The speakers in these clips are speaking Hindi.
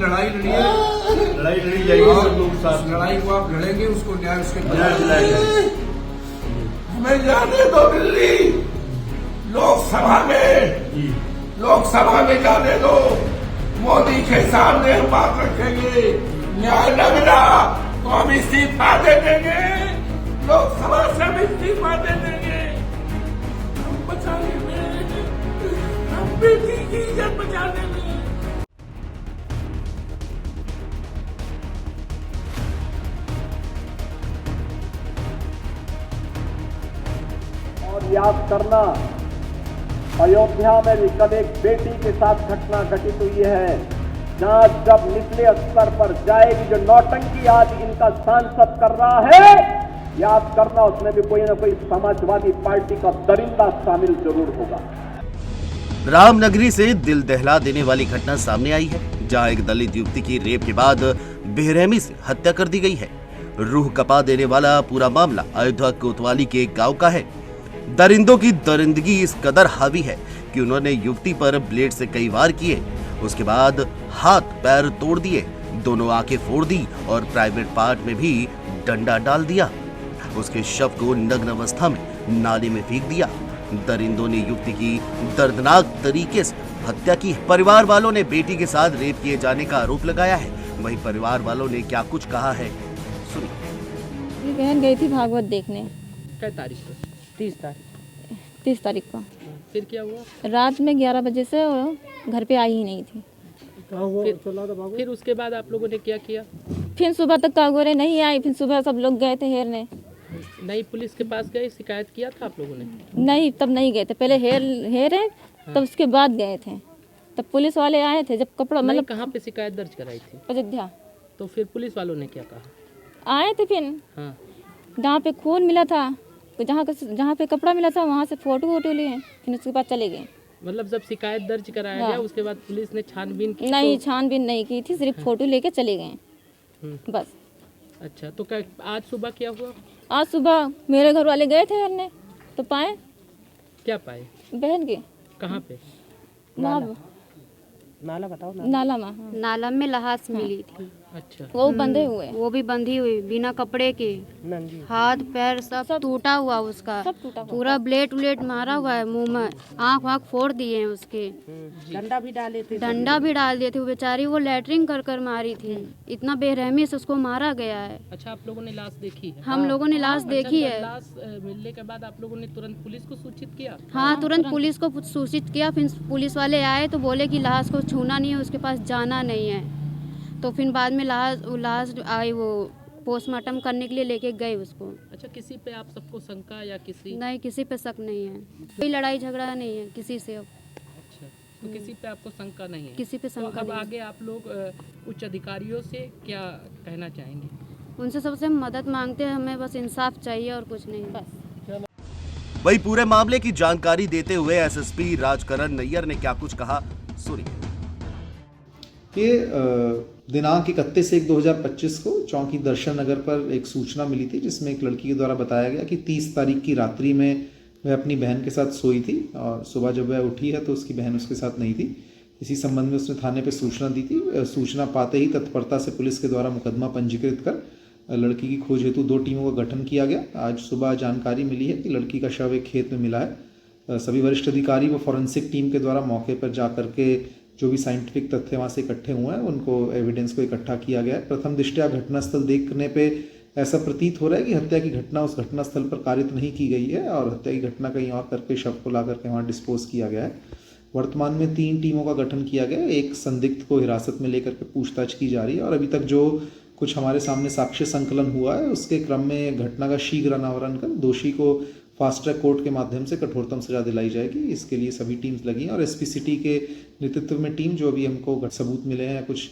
लड़ाई लड़ी है, लड़ाई लड़ी जाएगी सब लोग साथ में। लड़ाई को आप लड़ेंगे, उसको न्याय उसके न्याय दिलाएंगे। हमें जाने दो दिल्ली, लोकसभा में जाने दो, मोदी के सामने हम बात रखेंगे, न्याय न मिला तो हम इस्तीफा दे देंगे, लोकसभा से हम इस्तीफा दे देंगे। हम बचाने में, हम बेटी की इज्जत बचाने में। और याद करना, अयोध्या में भी कल एक बेटी के साथ घटना घटित हुई है। जांच जब निचले स्तर पर जाएगी, जो नौटंकी आज इनका सांसद कर रहा है, याद करना उसमें भी कोई ना कोई समाजवादी पार्टी का दरिंदा शामिल जरूर होगा। रामनगरी से दिल दहला देने वाली घटना सामने आई है, जहां एक दलित युवती की रेप के बाद बेरहमी से हत्या कर दी गई है। रूह कपा देने वाला पूरा मामला अयोध्या कोतवाली के एक गांव का है। दरिंदों की दरिंदगी इस कदर हावी है कि उन्होंने युवती पर ब्लेड से कई वार किए, उसके बाद हाथ पैर तोड़ दिए, दोनों आंखें फोड़ दी और प्राइवेट पार्ट में भी डंडा डाल दिया। उसके शव को नग्न अवस्था में नाले में फेंक दिया। दरिंदों ने युवती की दर्दनाक तरीके से हत्या की। परिवार वालों ने बेटी के साथ रेप किए जाने का आरोप लगाया है। वहीं परिवार वालों ने क्या कुछ कहा है, सुनिए। मेरी बहन गई थी भागवत देखने। क्या तारीख को? 30 तारीख को। फिर क्या हुआ? रात में 11 बजे से वो घर पे आई ही नहीं थी। फिर उसके बाद आप लोगों ने क्या किया? फिर सुबह तक कागोरे नहीं आई, फिर सुबह सब लोग गए थे हेरने। नहीं पुलिस के पास गए, शिकायत किया था आप लोगों ने? नहीं, तब नहीं गए थे, पहले हेरे तब उसके बाद गए थे। तब पुलिस वाले आए थे, जब कपड़ा मतलब कहाँ पे शिकायत दर्ज कराई थी? अयोध्या। तो फिर पुलिस वालों ने क्या कहा? आए थे फिर, हाँ, जहाँ पे खून मिला था, तो जहाँ पे कपड़ा मिला था वहाँ से फोटो लिए, फिर उसके बाद चले गए। मतलब जब शिकायत दर्ज कराया गया उसके बाद पुलिस ने छानबीन की? नहीं, छानबीन नहीं की थी, सिर्फ फोटो लेके चले गए बस। अच्छा, तो क्या आज सुबह क्या हुआ? आज सुबह मेरे घर वाले गए थे हेरने, तो पाए। क्या पाए? बहन के कहाँ पे? वहाँ नाला बताओ। नाला में, हाँ। नाला में लाश मिली थी। अच्छा, वो बंधे हुए, वो भी बंधी हुई, बिना कपड़े के, हाथ पैर सब टूटा हुआ उसका, सब टूटा हुआ। पूरा ब्लेड उलेट मारा हुआ है, मुंह में आँख वाँख फोड़ दिए हैं उसके, डंडा भी डाल दिए थे। वो बेचारी वो लेटरिंग कर कर मारी थी, इतना बेरहमी से उसको मारा गया है। अच्छा, आप लोगों ने लाश देखी है? हम लोगों ने लाश देखी है। लाश मिलने के बाद आप लोगों ने तुरंत पुलिस को सूचित किया? हाँ, तुरंत पुलिस को सूचित किया। फिर पुलिस वाले आए तो बोले कि लाश को छूना नहीं है, उसके पास जाना नहीं है। तो फिर बाद में लाश आई, वो पोस्टमार्टम करने के लिए लेके गए उसको। अच्छा, किसी पे आप सबको शंका या किसी? नहीं, किसी पे शक नहीं है, कोई लड़ाई झगड़ा नहीं है किसी से। अच्छा, तो किसी पे आपको शंका नहीं है? किसी पे शंका तो अब नहीं। आगे आप लोग उच्च अधिकारियों से क्या कहना चाहेंगे? उनसे सबसे मदद मांगते हैं, हमें बस इंसाफ चाहिए और कुछ नहीं, बस। वही पूरे मामले की जानकारी देते हुए एसएसपी राजकरण नैयर ने क्या कुछ कहा, सुनिए। ये दिनांक 31/1/2025 को चौकी दर्शन नगर पर एक सूचना मिली थी, जिसमें एक लड़की के द्वारा बताया गया कि 30 तारीख की रात्रि में वह अपनी बहन के साथ सोई थी और सुबह जब वह उठी है तो उसकी बहन उसके साथ नहीं थी। इसी संबंध में उसने थाने पे सूचना दी थी। सूचना पाते ही तत्परता से पुलिस के द्वारा मुकदमा पंजीकृत कर लड़की की खोज हेतु 2 टीमों का गठन किया गया। आज सुबह जानकारी मिली है कि लड़की का शव एक खेत में मिला है। सभी वरिष्ठ अधिकारी व फॉरेंसिक टीम के द्वारा मौके पर जा करके जो भी साइंटिफिक तथ्य वहाँ से इकट्ठे हुए हैं उनको एविडेंस को इकट्ठा किया गया है। प्रथम दृष्टया घटनास्थल देखने पे ऐसा प्रतीत हो रहा है कि हत्या की घटना उस घटनास्थल पर कारित नहीं की गई है और हत्या की घटना कहीं और करके शव को ला करके वहाँ डिस्पोज किया गया है। वर्तमान में 3 टीमों का गठन किया गया है। एक संदिग्ध को हिरासत में लेकर के पूछताछ की जा रही है और अभी तक जो कुछ हमारे सामने साक्ष्य संकलन हुआ है उसके क्रम में घटना का शीघ्र अनावरण कर दोषी को फास्ट ट्रैक कोर्ट के माध्यम से कठोरतम सजा दिलाई जाएगी। इसके लिए सभी टीम्स लगी हैं और एसपी सिटी के नेतृत्व में टीम जो अभी हमको सबूत मिले हैं, कुछ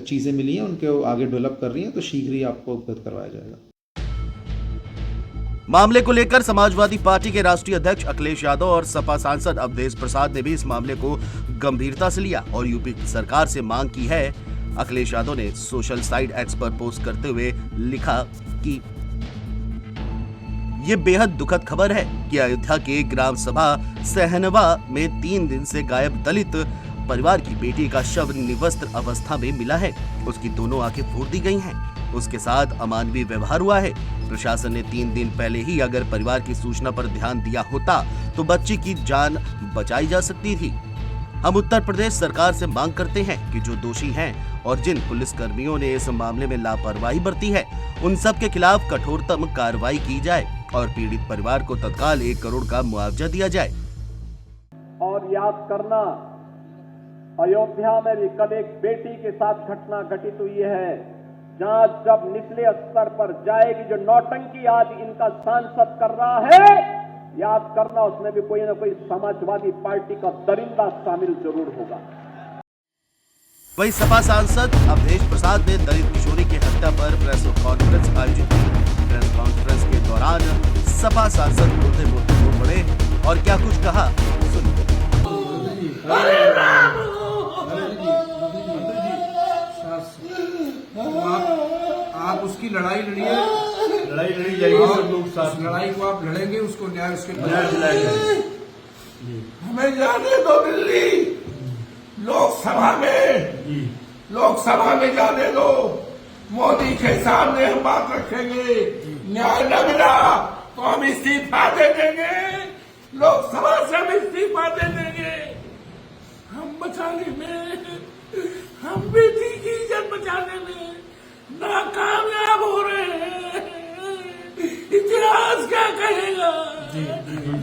चीज़ें मिली हैं, उनके आगे डेवलप कर रही हैं, तो शीघ्र ही आपको अवगत करवाया जाएगा। मामले को लेकर समाजवादी पार्टी के राष्ट्रीय अध्यक्ष अखिलेश यादव और सपा सांसद अवधेश प्रसाद ने भी इस मामले को गंभीरता से लिया और यूपी सरकार से मांग की है। अखिलेश यादव ने सोशल साइट एक्स पर पोस्ट करते हुए लिखा कि ये बेहद दुखद खबर है कि अयोध्या के ग्राम सभा सहनवा में 3 दिन से गायब दलित परिवार की बेटी का शव निवस्त्र अवस्था में मिला है। उसकी दोनों आंखें फोड़ दी गई हैं। उसके साथ अमानवीय व्यवहार हुआ है। प्रशासन ने 3 दिन पहले ही अगर परिवार की सूचना पर ध्यान दिया होता तो बच्ची की जान बचाई जा सकती थी। हम उत्तर प्रदेश सरकार से मांग करते हैं कि जो दोषी हैं और जिन पुलिसकर्मियों ने इस मामले में लापरवाही बरती है, उन सब के खिलाफ कठोरतम कार्रवाई की जाए और पीड़ित परिवार को तत्काल 1 करोड़ का मुआवजा दिया जाए। और याद करना, अयोध्या में भी कल एक बेटी के साथ घटना घटित हुई है। जांच जब निचले स्तर पर जाएगी, जो नौटंकी आज इनका सांसद कर रहा है, याद करना उसमें भी कोई ना कोई समाजवादी पार्टी का दरिंदा शामिल जरूर होगा। वहीं सपा सांसद अवधेश प्रसाद ने दलित किशोरी की हत्या पर प्रेस कॉन्फ्रेंस आयोजित की। प्रेस कॉन्फ्रेंस के दौरान सपा सांसद बोलते बोल पड़े और क्या कुछ कहा सुनिए। आप उसकी लड़ाई लड़िए, लड़ाई लड़ी जाएगी सब लोग साथ उस लड़ाई को आप लड़ेंगे, उसको न्याय उसके न्याय दिलाया जाएगा। हमें जाने दो दिल्ली, लोकसभा में जाने दो। मोदी के सामने हम बात रखेंगे। न्याय न मिला तो हम इस्तीफा दे देंगे, लोकसभा से हम इस्तीफा दे देंगे। हम बचाने में, हम बेटी की इज्जत बचाने में नाकामयाब हो रहे हैं। इतिहास क्या कहेगा?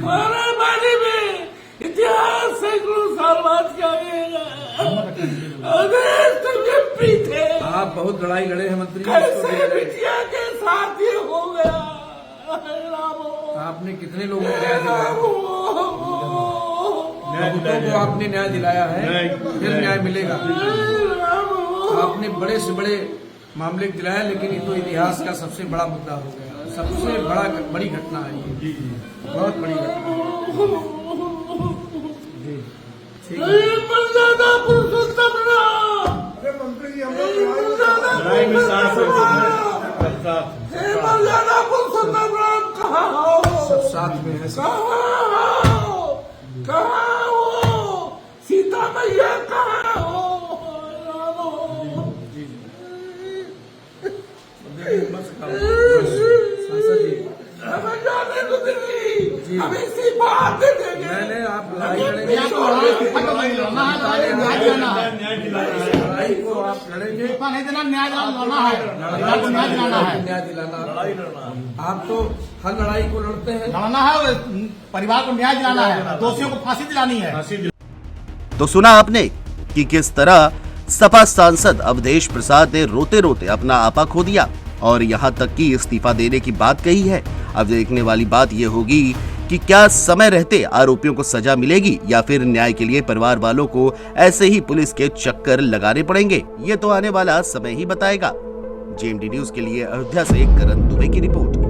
मारामारी में इतिहास सैकड़ों साल बाद क्या कहेगा? थे आप बहुत लड़ाई लड़े हैं मंत्री, कैसे बिटिया के साथ ये हो गया? आपने कितने लोगों को न्याय दिलाया? बहुतों को आपने न्याय दिलाया है, फिर न्याय मिलेगा। आपने बड़े से बड़े मामले दिलाया, लेकिन ये तो इतिहास का सबसे बड़ा मुद्दा हो गया। सबसे बड़ी घटना है ये, बहुत बड़ी घटना। लड़ाई में साथ सब साथ में है। कहाँ हो सीता मैया, कहाँ हो? सांसद जी, हमें जाने दो दिल्ली, हम इसी बात दे देंगे। मैंने आप लड़ाई लड़ेंगे, लड़ाई को आप लड़ेंगे, न्याय दिलाना। आप तो हर लड़ाई को लड़ते हैं, लड़ना है, परिवार को न्याय दिलाना है, दोषियों को फांसी दिलानी है। तो सुना आपने कि किस तरह सपा सांसद अवधेश प्रसाद ने रोते रोते अपना आपा खो दिया और यहाँ तक कि इस्तीफा देने की बात कही है। अब देखने वाली बात यह होगी कि क्या समय रहते आरोपियों को सजा मिलेगी या फिर न्याय के लिए परिवार वालों को ऐसे ही पुलिस के चक्कर लगाने पड़ेंगे। ये तो आने वाला समय ही बताएगा। जेएमडी न्यूज के लिए अयोध्या से करण दुबे की रिपोर्ट।